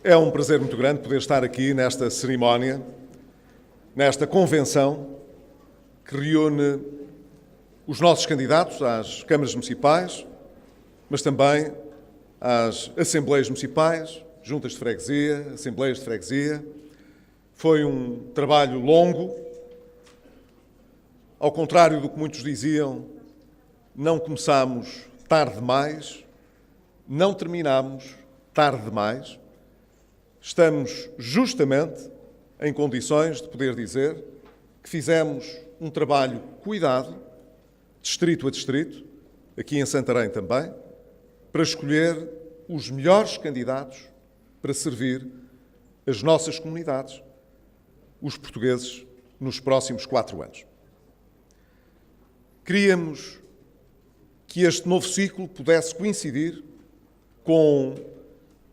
É um prazer muito grande poder estar aqui nesta cerimónia, nesta convenção que reúne os nossos candidatos às câmaras municipais, mas também às assembleias municipais, juntas de freguesia, assembleias de freguesia. Foi um trabalho longo. Ao contrário do que muitos diziam, não começámos tarde demais, não terminámos tarde demais. Estamos justamente em condições de poder dizer que fizemos um trabalho cuidado, distrito a distrito, aqui em Santarém também, para escolher os melhores candidatos para servir as nossas comunidades, os portugueses, nos próximos 4 anos. Queríamos que este novo ciclo pudesse coincidir com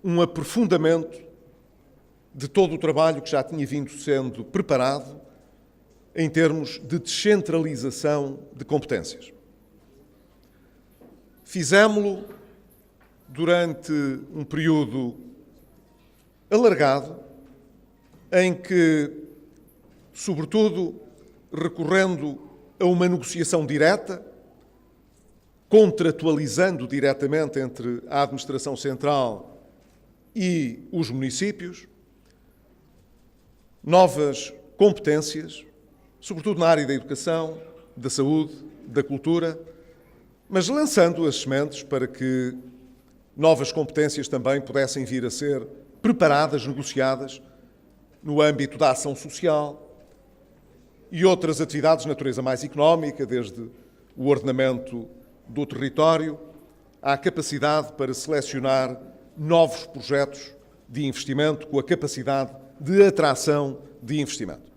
um aprofundamento de todo o trabalho que já tinha vindo sendo preparado em termos de descentralização de competências. Fizemo-lo durante um período alargado, em que, sobretudo, recorrendo a uma negociação direta, contratualizando diretamente entre a Administração Central e os municípios, novas competências, sobretudo na área da educação, da saúde, da cultura, mas lançando as sementes para que novas competências também pudessem vir a ser preparadas, negociadas no âmbito da ação social e outras atividades de natureza mais económica, desde o ordenamento do território à capacidade para selecionar novos projetos de investimento com a capacidade de atração de investimento.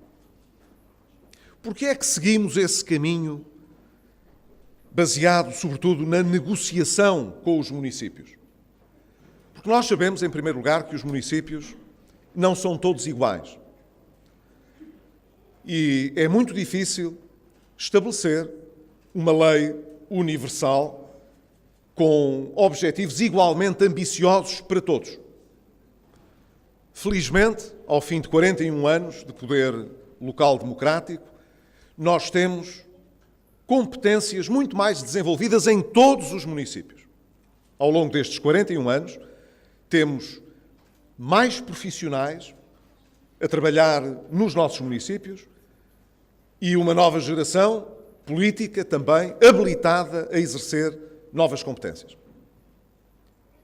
Por que é que seguimos esse caminho baseado, sobretudo, na negociação com os municípios? Porque nós sabemos, em primeiro lugar, que os municípios não são todos iguais. E é muito difícil estabelecer uma lei universal com objetivos igualmente ambiciosos para todos. Felizmente, ao fim de 41 anos de poder local democrático, nós temos competências muito mais desenvolvidas em todos os municípios. Ao longo destes 41 anos, temos mais profissionais a trabalhar nos nossos municípios e uma nova geração política também habilitada a exercer novas competências.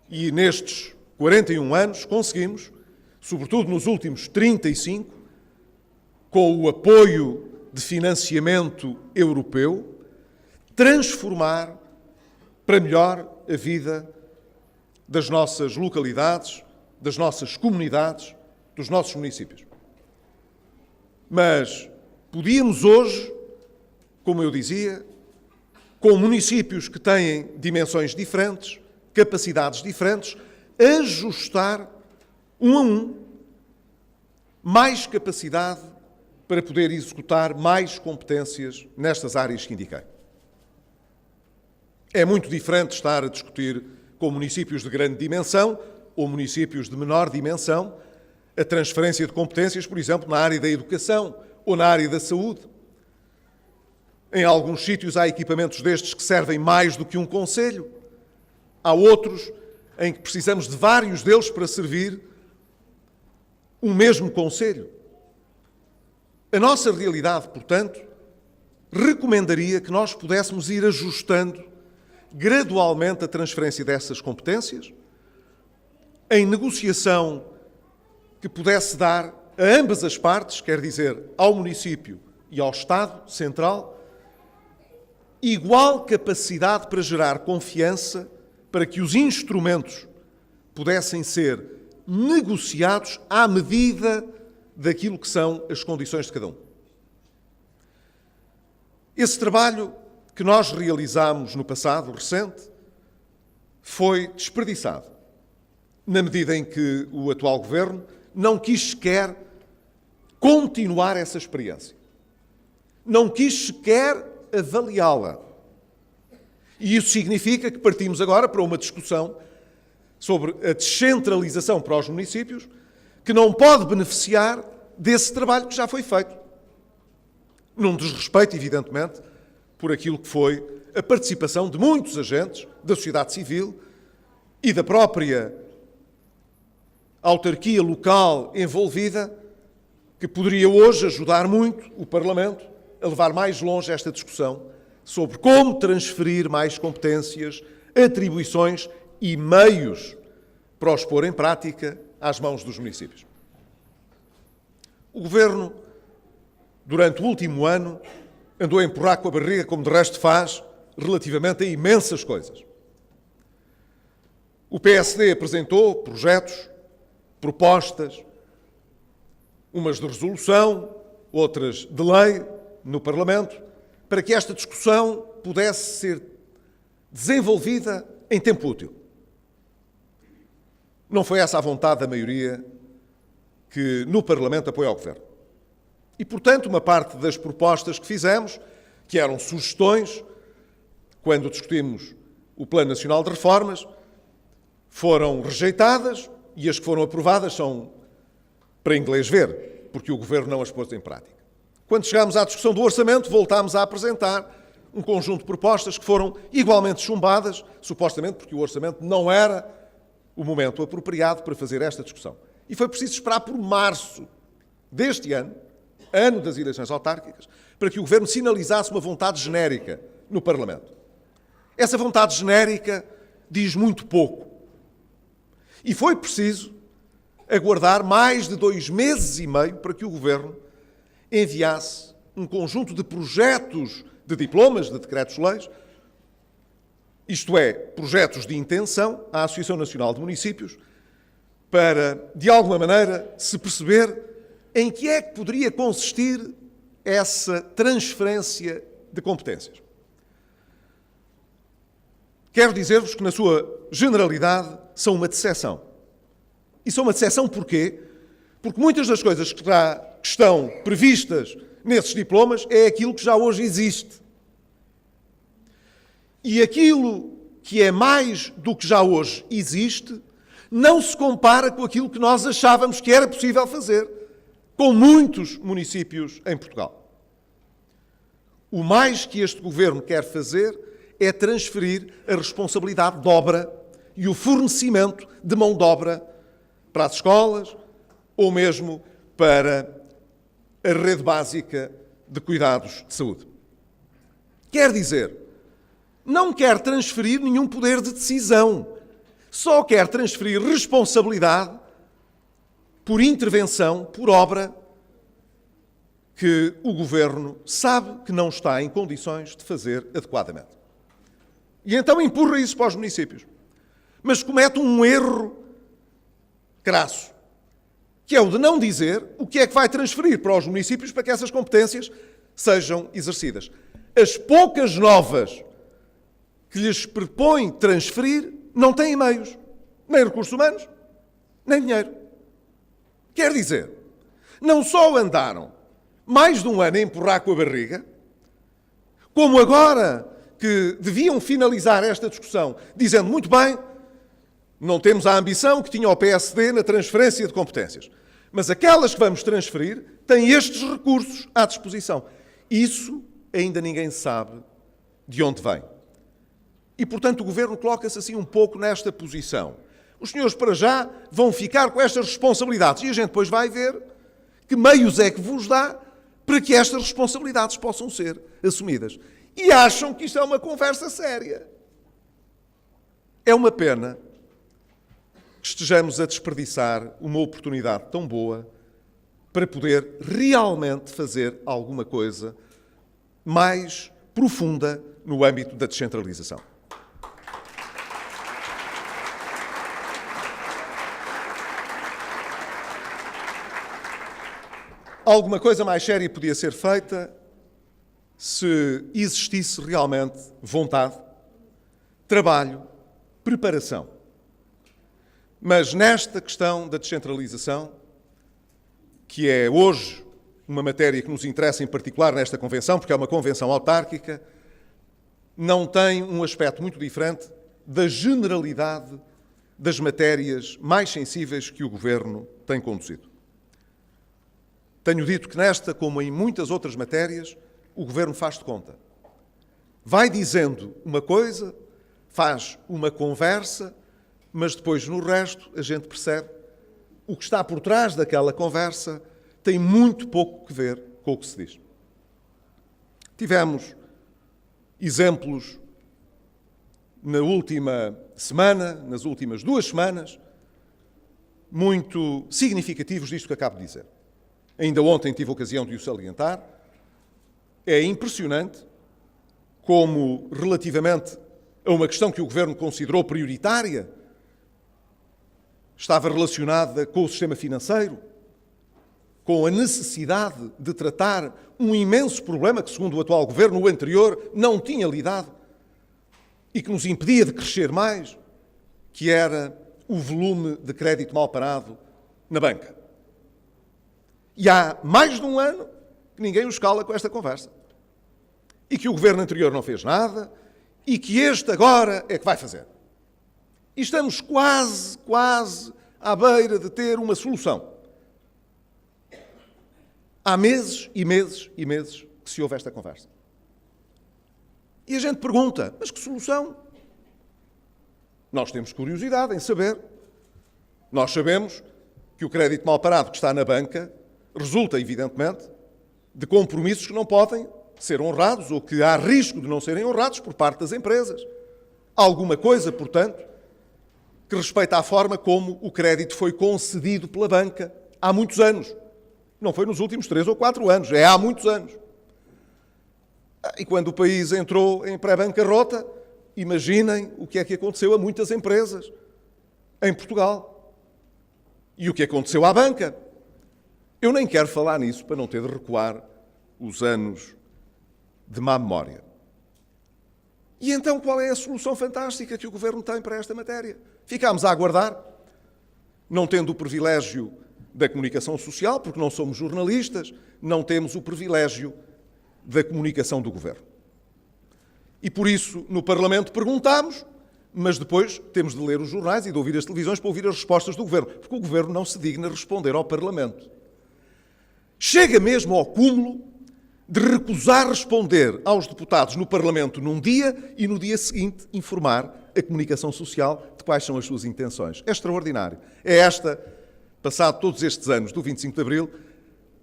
E nestes 41 anos conseguimos, sobretudo nos últimos 35, com o apoio de financiamento europeu, transformar para melhor a vida das nossas localidades, das nossas comunidades, dos nossos municípios. Mas podíamos hoje, como eu dizia, com municípios que têm dimensões diferentes, capacidades diferentes, ajustar um a um mais capacidade para poder executar mais competências nestas áreas que indiquei. É muito diferente estar a discutir com municípios de grande dimensão ou municípios de menor dimensão a transferência de competências, por exemplo, na área da educação ou na área da saúde. Em alguns sítios há equipamentos destes que servem mais do que um concelho. Há outros em que precisamos de vários deles para servir um mesmo concelho. A nossa realidade, portanto, recomendaria que nós pudéssemos ir ajustando gradualmente a transferência dessas competências, em negociação que pudesse dar a ambas as partes, quer dizer, ao município e ao Estado Central, igual capacidade para gerar confiança para que os instrumentos pudessem ser negociados à medida daquilo que são as condições de cada um. Esse trabalho que nós realizámos no passado recente foi desperdiçado, na medida em que o atual governo não quis sequer continuar essa experiência. Não quis sequer avaliá-la. E isso significa que partimos agora para uma discussão sobre a descentralização para os municípios, que não pode beneficiar desse trabalho que já foi feito. Num desrespeito, evidentemente, por aquilo que foi a participação de muitos agentes da sociedade civil e da própria autarquia local envolvida, que poderia hoje ajudar muito o Parlamento a levar mais longe esta discussão sobre como transferir mais competências, atribuições e meios para os pôr em prática às mãos dos municípios. O Governo, durante o último ano, andou a empurrar com a barriga, como de resto faz, relativamente a imensas coisas. O PSD apresentou projetos, propostas, umas de resolução, outras de lei, no Parlamento, para que esta discussão pudesse ser desenvolvida em tempo útil. Não foi essa a vontade da maioria que no Parlamento apoia o Governo. E, portanto, uma parte das propostas que fizemos, que eram sugestões, quando discutimos o Plano Nacional de Reformas, foram rejeitadas e as que foram aprovadas são para inglês ver, porque o Governo não as pôs em prática. Quando chegámos à discussão do orçamento, voltámos a apresentar um conjunto de propostas que foram igualmente chumbadas, supostamente porque o orçamento não era o momento apropriado para fazer esta discussão. E foi preciso esperar por março deste ano, ano das eleições autárquicas, para que o Governo sinalizasse uma vontade genérica no Parlamento. Essa vontade genérica diz muito pouco. E foi preciso aguardar mais de 2 meses e meio para que o Governo enviasse um conjunto de projetos de diplomas, de decretos-leis, isto é, projetos de intenção à Associação Nacional de Municípios, para, de alguma maneira, se perceber em que é que poderia consistir essa transferência de competências. Quero dizer-vos que, na sua generalidade, são uma decepção. E são uma decepção porquê? Porque muitas das coisas que estão previstas nesses diplomas é aquilo que já hoje existe. E aquilo que é mais do que já hoje existe não se compara com aquilo que nós achávamos que era possível fazer com muitos municípios em Portugal. O mais que este Governo quer fazer é transferir a responsabilidade de obra e o fornecimento de mão de obra para as escolas ou mesmo para a rede básica de cuidados de saúde. Quer dizer, não quer transferir nenhum poder de decisão, só quer transferir responsabilidade por intervenção, por obra, que o Governo sabe que não está em condições de fazer adequadamente. E então empurra isso para os municípios. Mas comete um erro crasso, que é o de não dizer o que é que vai transferir para os municípios para que essas competências sejam exercidas. As poucas novas que lhes propõe transferir não têm meios, nem recursos humanos, nem dinheiro. Quer dizer, não só andaram mais de um ano a empurrar com a barriga, como agora que deviam finalizar esta discussão dizendo muito bem, não temos a ambição que tinha o PSD na transferência de competências, mas aquelas que vamos transferir têm estes recursos à disposição. Isso ainda ninguém sabe de onde vem. E, portanto, o Governo coloca-se assim um pouco nesta posição. Os senhores, para já, vão ficar com estas responsabilidades e a gente depois vai ver que meios é que vos dá para que estas responsabilidades possam ser assumidas. E acham que isto é uma conversa séria. É uma pena que estejamos a desperdiçar uma oportunidade tão boa para poder realmente fazer alguma coisa mais profunda no âmbito da descentralização. Alguma coisa mais séria podia ser feita se existisse realmente vontade, trabalho, preparação. Mas nesta questão da descentralização, que é hoje uma matéria que nos interessa em particular nesta convenção, porque é uma convenção autárquica, não tem um aspecto muito diferente da generalidade das matérias mais sensíveis que o Governo tem conduzido. Tenho dito que nesta, como em muitas outras matérias, o Governo faz de conta. Vai dizendo uma coisa, faz uma conversa, mas depois no resto a gente percebe o que está por trás daquela conversa tem muito pouco que ver com o que se diz. Tivemos exemplos na última semana, nas últimas 2 semanas, muito significativos disto que acabo de dizer. Ainda ontem tive a ocasião de o salientar. É impressionante como, relativamente a uma questão que o Governo considerou prioritária, estava relacionada com o sistema financeiro, com a necessidade de tratar um imenso problema que, segundo o atual Governo, o anterior não tinha lidado e que nos impedia de crescer mais, que era o volume de crédito mal parado na banca. E há mais de um ano que ninguém os cala com esta conversa. E que o Governo anterior não fez nada e que este agora é que vai fazer. E estamos quase à beira de ter uma solução. Há meses e meses e meses que se ouve esta conversa. E a gente pergunta, mas que solução? Nós temos curiosidade em saber. Nós sabemos que o crédito mal parado que está na banca resulta, evidentemente, de compromissos que não podem ser honrados ou que há risco de não serem honrados por parte das empresas. Há alguma coisa, portanto, que respeita à forma como o crédito foi concedido pela banca há muitos anos. Não foi nos últimos 3 ou 4 anos, é há muitos anos. E quando o país entrou em pré-bancarrota, imaginem o que é que aconteceu a muitas empresas em Portugal. E o que aconteceu à banca. Eu nem quero falar nisso para não ter de recuar os anos de má memória. E então qual é a solução fantástica que o Governo tem para esta matéria? Ficámos a aguardar, não tendo o privilégio da comunicação social, porque não somos jornalistas, não temos o privilégio da comunicação do Governo. E por isso, no Parlamento perguntámos, mas depois temos de ler os jornais e de ouvir as televisões para ouvir as respostas do Governo, porque o Governo não se digna responder ao Parlamento. Chega mesmo ao cúmulo de recusar responder aos deputados no Parlamento num dia e no dia seguinte informar a comunicação social de quais são as suas intenções. É extraordinário. É esta, passado todos estes anos do 25 de Abril,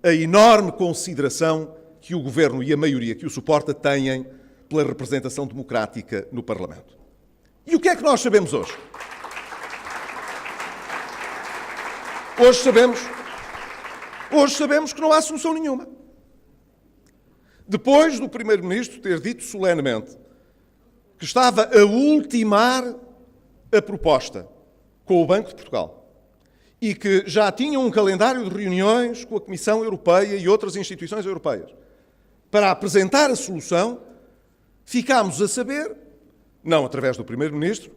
a enorme consideração que o Governo e a maioria que o suporta têm pela representação democrática no Parlamento. E o que é que nós sabemos hoje? Hoje sabemos que não há solução nenhuma. Depois do Primeiro-Ministro ter dito solenemente que estava a ultimar a proposta com o Banco de Portugal e que já tinha um calendário de reuniões com a Comissão Europeia e outras instituições europeias para apresentar a solução, ficámos a saber, não através do Primeiro-Ministro,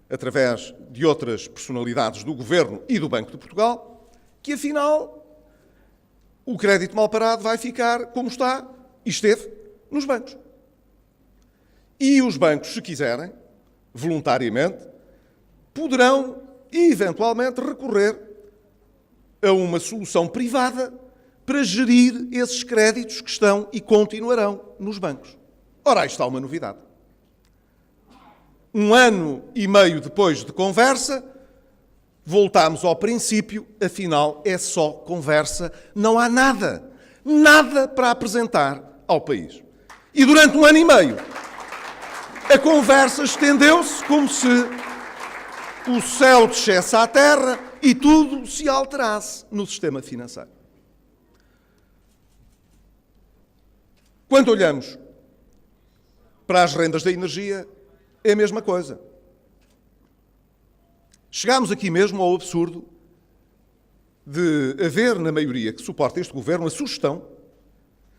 através de outras personalidades do Governo e do Banco de Portugal, que afinal o crédito mal parado vai ficar como está e esteve nos bancos. E os bancos, se quiserem, voluntariamente, poderão eventualmente recorrer a uma solução privada para gerir esses créditos que estão e continuarão nos bancos. Ora, aí está uma novidade. 1 ano e meio depois de conversa, voltámos ao princípio, afinal é só conversa, não há nada para apresentar ao país. E durante 1 ano e meio, a conversa estendeu-se como se o céu descesse à terra e tudo se alterasse no sistema financeiro. Quando olhamos para as rendas da energia, é a mesma coisa. Chegámos aqui mesmo ao absurdo de haver na maioria que suporta este Governo a sugestão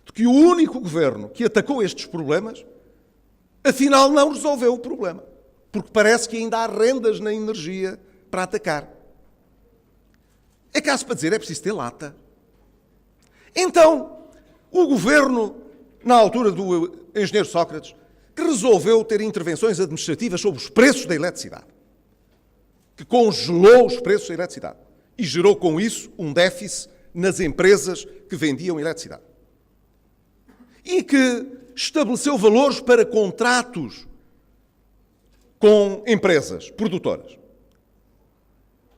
de que o único Governo que atacou estes problemas, afinal não resolveu o problema, porque parece que ainda há rendas na energia para atacar. É caso para dizer, é preciso ter lata. Então, o Governo, na altura do engenheiro Sócrates, que resolveu ter intervenções administrativas sobre os preços da eletricidade. que congelou os preços da eletricidade e gerou com isso um déficit nas empresas que vendiam eletricidade. E que estabeleceu valores para contratos com empresas produtoras,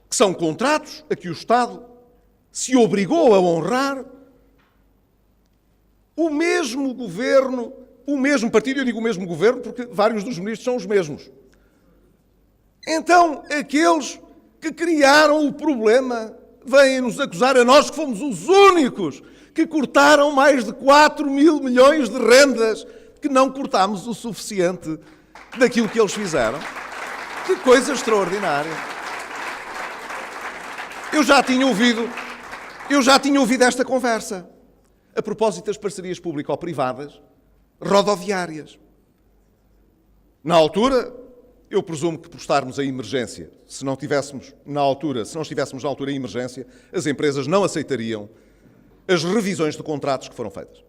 que são contratos a que o Estado se obrigou a honrar. O mesmo governo, o mesmo partido, eu digo o mesmo governo porque vários dos ministros são os mesmos. Então, aqueles que criaram o problema vêm nos acusar a nós que fomos os únicos que cortaram mais de 4 mil milhões de rendas, que não cortámos o suficiente daquilo que eles fizeram. Que coisa extraordinária. Eu já tinha ouvido esta conversa a propósito das parcerias público-privadas rodoviárias. Na altura, eu presumo que por estarmos em emergência, se não estivéssemos na altura em emergência, as empresas não aceitariam as revisões de contratos que foram feitas.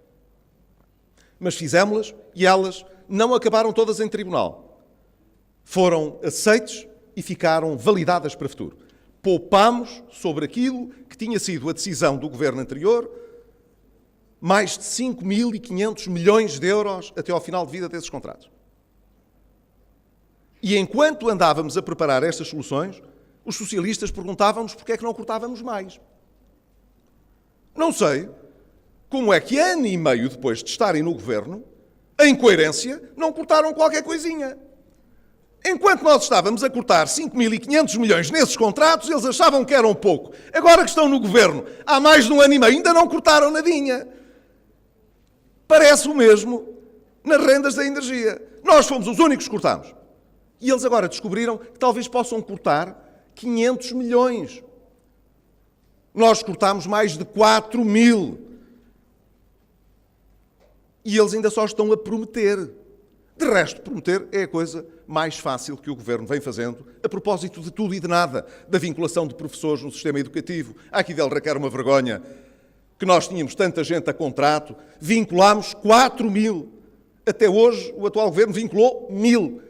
Mas fizemos-las e elas não acabaram todas em tribunal. Foram aceites e ficaram validadas para o futuro. Poupámos sobre aquilo que tinha sido a decisão do governo anterior mais de 5.500 milhões de euros até ao final de vida desses contratos. E enquanto andávamos a preparar estas soluções, os socialistas perguntavam-nos porque é que não cortávamos mais. Não sei como é que ano e meio depois de estarem no governo, em coerência, não cortaram qualquer coisinha. Enquanto nós estávamos a cortar 5.500 milhões nesses contratos, eles achavam que eram pouco. Agora que estão no governo, há mais de um ano e meio, ainda não cortaram nadinha. Parece o mesmo nas rendas da energia. Nós fomos os únicos que cortámos. E eles agora descobriram que talvez possam cortar 500 milhões. Nós cortámos mais de 4 mil. E eles ainda só estão a prometer. De resto, prometer é a coisa mais fácil que o Governo vem fazendo, a propósito de tudo e de nada, da vinculação de professores no sistema educativo. Aqui dele requer uma vergonha que nós tínhamos tanta gente a contrato, vinculámos 4 mil. Até hoje, o atual Governo vinculou 1.000.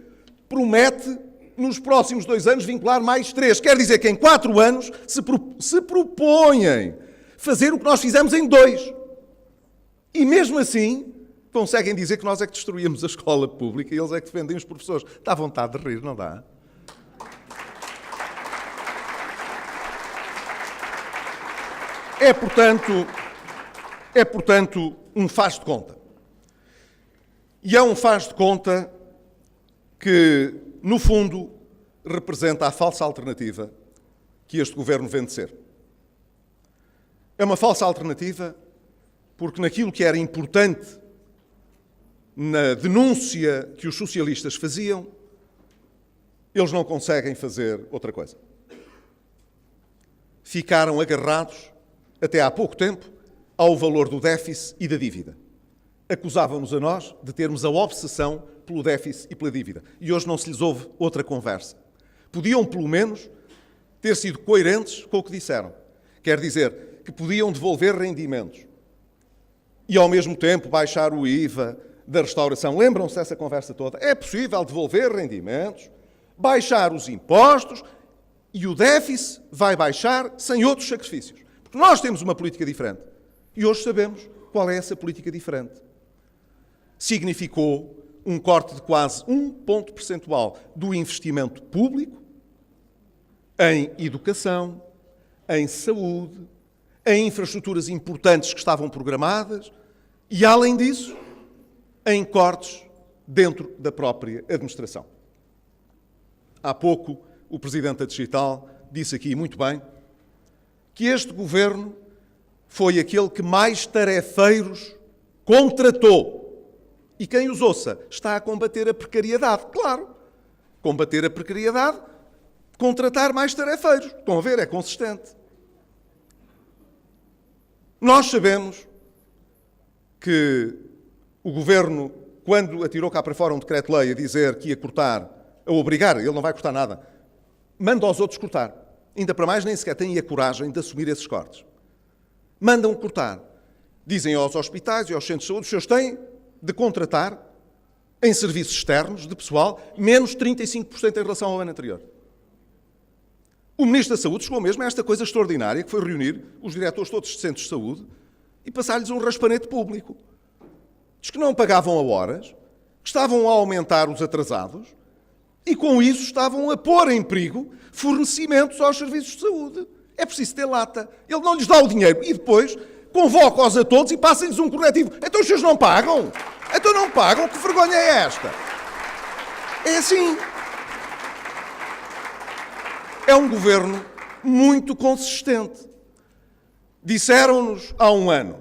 Promete, nos próximos 2 anos, vincular mais 3. Quer dizer que em 4 anos se propõem fazer o que nós fizemos em 2. E mesmo assim, conseguem dizer que nós é que destruímos a escola pública e eles é que defendem os professores. Dá vontade de rir, não dá? É, portanto, um faz de conta. E é um faz de conta que, no fundo, representa a falsa alternativa que este governo vem de ser. É uma falsa alternativa porque naquilo que era importante na denúncia que os socialistas faziam, eles não conseguem fazer outra coisa. Ficaram agarrados, até há pouco tempo, ao valor do déficit e da dívida. Acusavam-nos a nós de termos a obsessão pelo déficit e pela dívida. E hoje não se lhes ouve outra conversa. Podiam, pelo menos, ter sido coerentes com o que disseram. Quer dizer, que podiam devolver rendimentos e, ao mesmo tempo, baixar o IVA da restauração. Lembram-se dessa conversa toda? É possível devolver rendimentos, baixar os impostos e o déficit vai baixar sem outros sacrifícios. Porque nós temos uma política diferente. E hoje sabemos qual é essa política diferente. Significou um corte de quase 1 ponto percentual do investimento público em educação, em saúde, em infraestruturas importantes que estavam programadas e, além disso, em cortes dentro da própria administração. Há pouco, o Presidente da Digital disse aqui muito bem que este governo foi aquele que mais tarefeiros contratou. E quem os ouça está a combater a precariedade. Claro, combater a precariedade, contratar mais tarefeiros. Estão a ver, é consistente. Nós sabemos que o Governo, quando atirou cá para fora um decreto-lei a dizer que ia cortar, a obrigar, ele não vai cortar nada, manda aos outros cortar. Ainda para mais, nem sequer têm a coragem de assumir esses cortes. Mandam cortar. Dizem aos hospitais e aos centros de saúde, os senhores têm de contratar em serviços externos de pessoal menos 35% em relação ao ano anterior. O Ministro da Saúde chegou mesmo a esta coisa extraordinária, que foi reunir os diretores todos de centros de saúde e passar-lhes um raspanete público. Diz que não pagavam a horas, que estavam a aumentar os atrasados e, com isso, estavam a pôr em perigo fornecimentos aos serviços de saúde. É preciso ter lata. Ele não lhes dá o dinheiro e depois convoca-os a todos e passa-lhes um corretivo. Então os senhores não pagam? Então não pagam? Que vergonha é esta? É assim. É um governo muito consistente. Disseram-nos há um ano,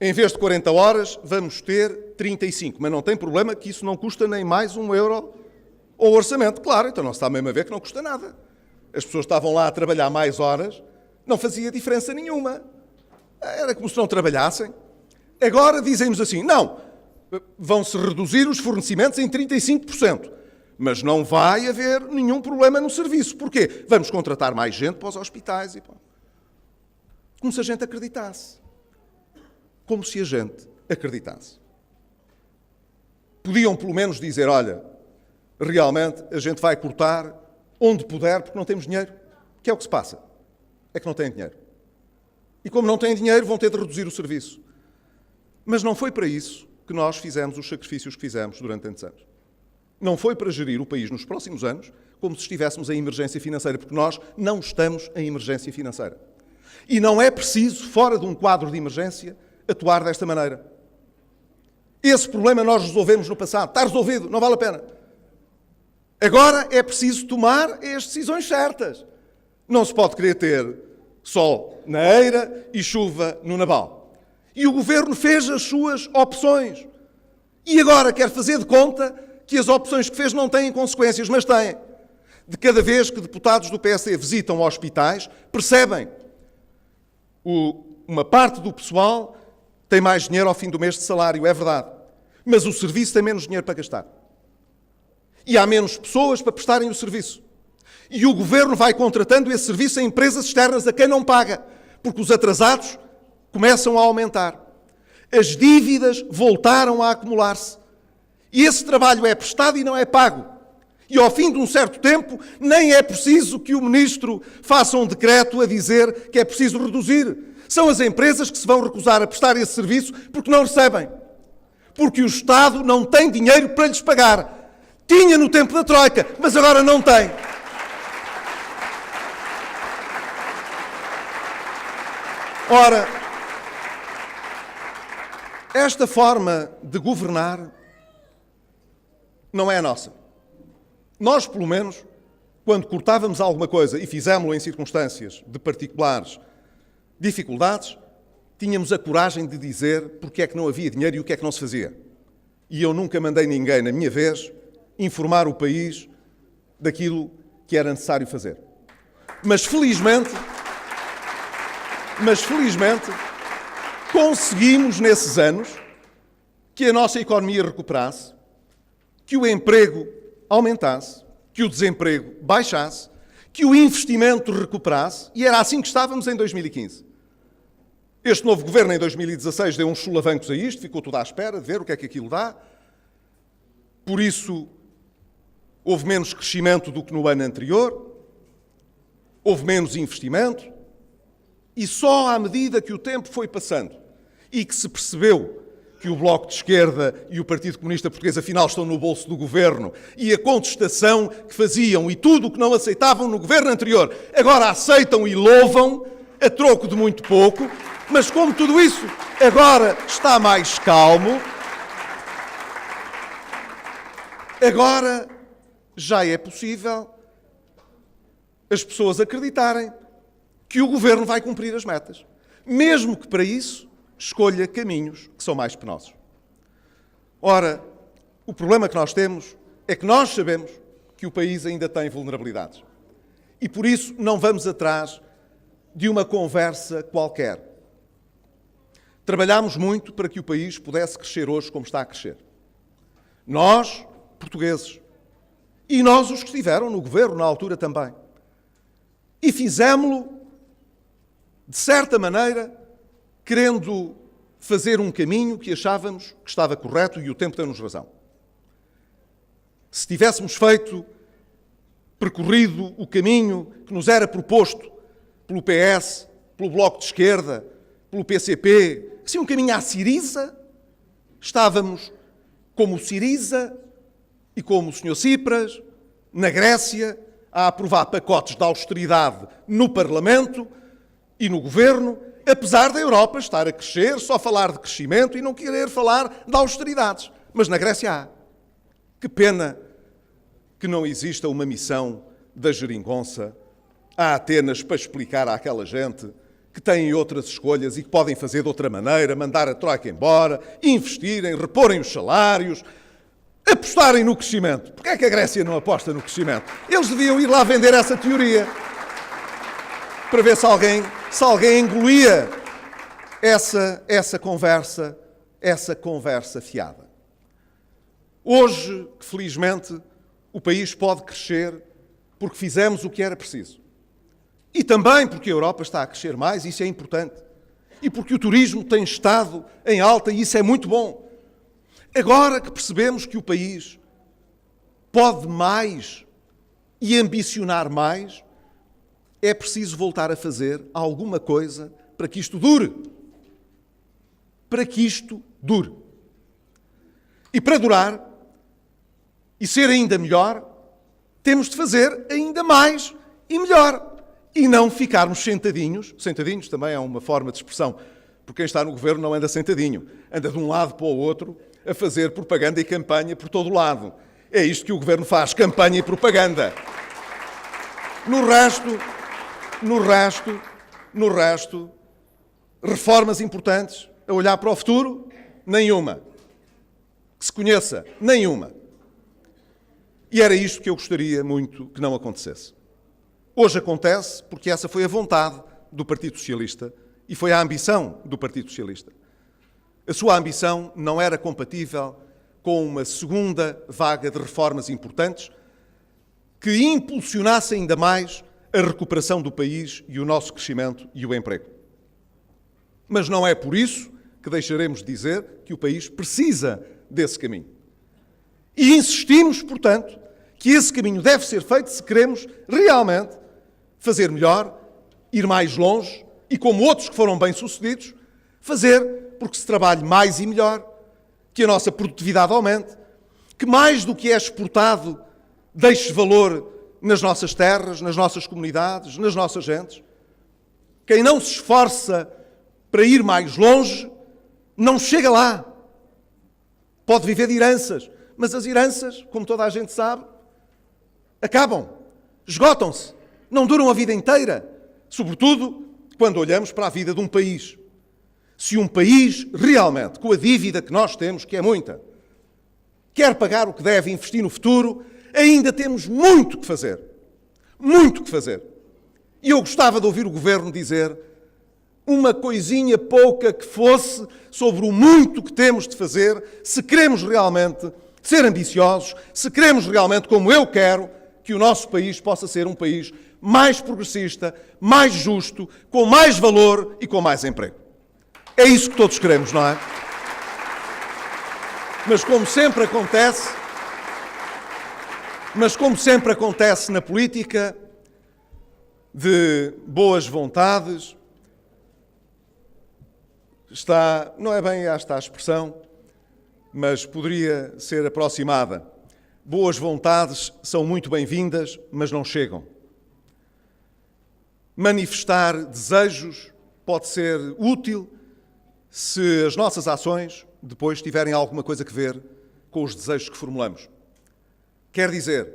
em vez de 40 horas, vamos ter 35. Mas não tem problema que isso não custa nem mais €1 ao orçamento. Claro, então não se está mesmo a ver que não custa nada. As pessoas estavam lá a trabalhar mais horas, não fazia diferença nenhuma. Era como se não trabalhassem. Agora dizem-nos assim, não, vão-se reduzir os fornecimentos em 35%. Mas não vai haver nenhum problema no serviço. Porquê? Vamos contratar mais gente para os hospitais. Como se a gente acreditasse. Como se a gente acreditasse. Podiam pelo menos dizer, olha, realmente a gente vai cortar onde puder porque não temos dinheiro. Que é o que se passa. É que não têm dinheiro. E como não têm dinheiro, vão ter de reduzir o serviço. Mas não foi para isso que nós fizemos os sacrifícios que fizemos durante tantos anos. Não foi para gerir o país nos próximos anos como se estivéssemos em emergência financeira, porque nós não estamos em emergência financeira. E não é preciso, fora de um quadro de emergência, atuar desta maneira. Esse problema nós resolvemos no passado. Está resolvido, não vale a pena. Agora é preciso tomar as decisões certas. Não se pode querer ter sol na eira e chuva no nabal. E o Governo fez as suas opções. E agora quer fazer de conta que as opções que fez não têm consequências, mas têm. De cada vez que deputados do PSD visitam hospitais, percebem uma parte do pessoal tem mais dinheiro ao fim do mês de salário, é verdade. Mas o serviço tem menos dinheiro para gastar. E há menos pessoas para prestarem o serviço. E o Governo vai contratando esse serviço a empresas externas a quem não paga, porque os atrasados começam a aumentar. As dívidas voltaram a acumular-se. E esse trabalho é prestado e não é pago. E ao fim de um certo tempo, nem é preciso que o Ministro faça um decreto a dizer que é preciso reduzir. São as empresas que se vão recusar a prestar esse serviço porque não recebem. Porque o Estado não tem dinheiro para lhes pagar. Tinha no tempo da Troika, mas agora não tem. Ora, esta forma de governar não é a nossa. Nós, pelo menos, quando cortávamos alguma coisa e fizémos-lo em circunstâncias de particulares dificuldades, tínhamos a coragem de dizer porque é que não havia dinheiro e o que é que não se fazia. E eu nunca mandei ninguém, na minha vez, informar o país daquilo que era necessário fazer. Mas felizmente, conseguimos nesses anos que a nossa economia recuperasse, que o emprego aumentasse, que o desemprego baixasse, que o investimento recuperasse, e era assim que estávamos em 2015. Este novo governo, em 2016, deu uns solavancos a isto, ficou tudo à espera de ver o que é que aquilo dá. Por isso, houve menos crescimento do que no ano anterior, houve menos investimento, e só à medida que o tempo foi passando e que se percebeu que o Bloco de Esquerda e o Partido Comunista Português afinal estão no bolso do Governo e a contestação que faziam e tudo o que não aceitavam no Governo anterior, agora aceitam e louvam, a troco de muito pouco, mas como tudo isso agora está mais calmo, agora já é possível as pessoas acreditarem que o Governo vai cumprir as metas, mesmo que para isso escolha caminhos que são mais penosos. Ora, o problema que nós temos é que nós sabemos que o país ainda tem vulnerabilidades. E por isso não vamos atrás de uma conversa qualquer. Trabalhámos muito para que o país pudesse crescer hoje como está a crescer. Nós, portugueses, e nós os que estiveram no governo na altura também. E fizemos-lo, de certa maneira, querendo fazer um caminho que achávamos que estava correto e o tempo deu-nos razão. Se tivéssemos feito percorrido o caminho que nos era proposto pelo PS, pelo Bloco de Esquerda, pelo PCP, que se um caminho à Syriza, estávamos como o Syriza e como o Sr. Tsipras, na Grécia, a aprovar pacotes de austeridade no Parlamento e no Governo, apesar da Europa estar a crescer, só falar de crescimento e não querer falar de austeridades. Mas na Grécia há. Que pena que não exista uma missão da geringonça a Atenas para explicar àquela gente que têm outras escolhas e que podem fazer de outra maneira, mandar a troika embora, investirem, reporem os salários, apostarem no crescimento. Porquê é que a Grécia não aposta no crescimento? Eles deviam ir lá vender essa teoria para ver se alguém engolia essa conversa fiada. Hoje, felizmente, o país pode crescer porque fizemos o que era preciso. E também porque a Europa está a crescer mais, isso é importante. E porque o turismo tem estado em alta, e isso é muito bom. Agora que percebemos que o país pode mais e ambicionar mais, é preciso voltar a fazer alguma coisa para que isto dure. Para que isto dure. E para durar e ser ainda melhor, temos de fazer ainda mais e melhor. E não ficarmos sentadinhos. Sentadinhos também é uma forma de expressão, porque quem está no governo não anda sentadinho. Anda de um lado para o outro a fazer propaganda e campanha por todo o lado. É isto que o governo faz, campanha e propaganda. No resto, reformas importantes, a olhar para o futuro, nenhuma. Que se conheça, nenhuma. E era isto que eu gostaria muito que não acontecesse. Hoje acontece porque essa foi a vontade do Partido Socialista e foi a ambição do Partido Socialista. A sua ambição não era compatível com uma segunda vaga de reformas importantes que impulsionasse ainda mais a recuperação do país e o nosso crescimento e o emprego. Mas não é por isso que deixaremos de dizer que o país precisa desse caminho. E insistimos, portanto, que esse caminho deve ser feito se queremos realmente fazer melhor, ir mais longe e, como outros que foram bem-sucedidos, fazer porque se trabalhe mais e melhor, que a nossa produtividade aumente, que mais do que é exportado deixe valor nas nossas terras, nas nossas comunidades, nas nossas gentes. Quem não se esforça para ir mais longe, não chega lá. Pode viver de heranças, mas as heranças, como toda a gente sabe, acabam, esgotam-se, não duram a vida inteira, sobretudo quando olhamos para a vida de um país. Se um país realmente, com a dívida que nós temos, que é muita, quer pagar o que deve e investir no futuro, ainda temos muito que fazer. Muito que fazer. E eu gostava de ouvir o Governo dizer uma coisinha pouca que fosse sobre o muito que temos de fazer, se queremos realmente ser ambiciosos, se queremos realmente, como eu quero, que o nosso país possa ser um país mais progressista, mais justo, com mais valor e com mais emprego. É isso que todos queremos, não é? Mas como sempre acontece na política, de boas vontades, não é bem esta a expressão, mas poderia ser aproximada. Boas vontades são muito bem-vindas, mas não chegam. Manifestar desejos pode ser útil se as nossas ações depois tiverem alguma coisa a ver com os desejos que formulamos. Quer dizer,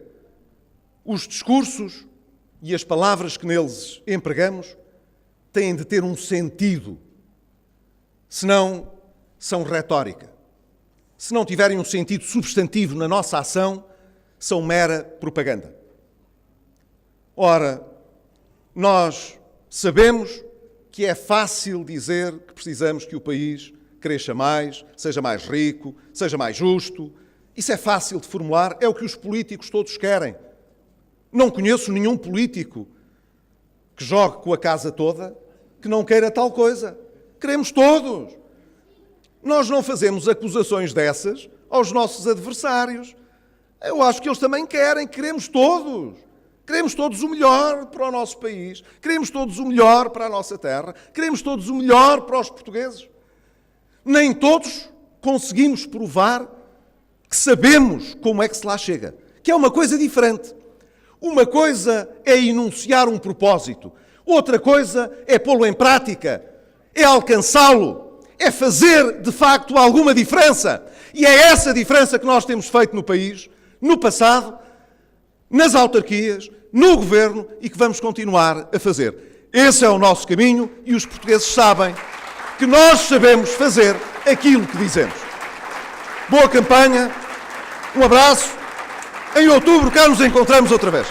os discursos e as palavras que neles empregamos têm de ter um sentido, senão são retórica. Se não tiverem um sentido substantivo na nossa ação, são mera propaganda. Ora, nós sabemos que é fácil dizer que precisamos que o país cresça mais, seja mais rico, seja mais justo. Isso é fácil de formular, é o que os políticos todos querem. Não conheço nenhum político que jogue com a casa toda que não queira tal coisa. Queremos todos. Nós não fazemos acusações dessas aos nossos adversários. Eu acho que eles também querem, queremos todos. Queremos todos o melhor para o nosso país, queremos todos o melhor para a nossa terra, queremos todos o melhor para os portugueses. Nem todos conseguimos provar que sabemos como é que se lá chega, que é uma coisa diferente. Uma coisa é enunciar um propósito, outra coisa é pô-lo em prática, é alcançá-lo, é fazer de facto alguma diferença. E é essa diferença que nós temos feito no país, no passado, nas autarquias, no governo e que vamos continuar a fazer. Esse é o nosso caminho e os portugueses sabem que nós sabemos fazer aquilo que dizemos. Boa campanha, um abraço. Em outubro cá nos encontramos outra vez.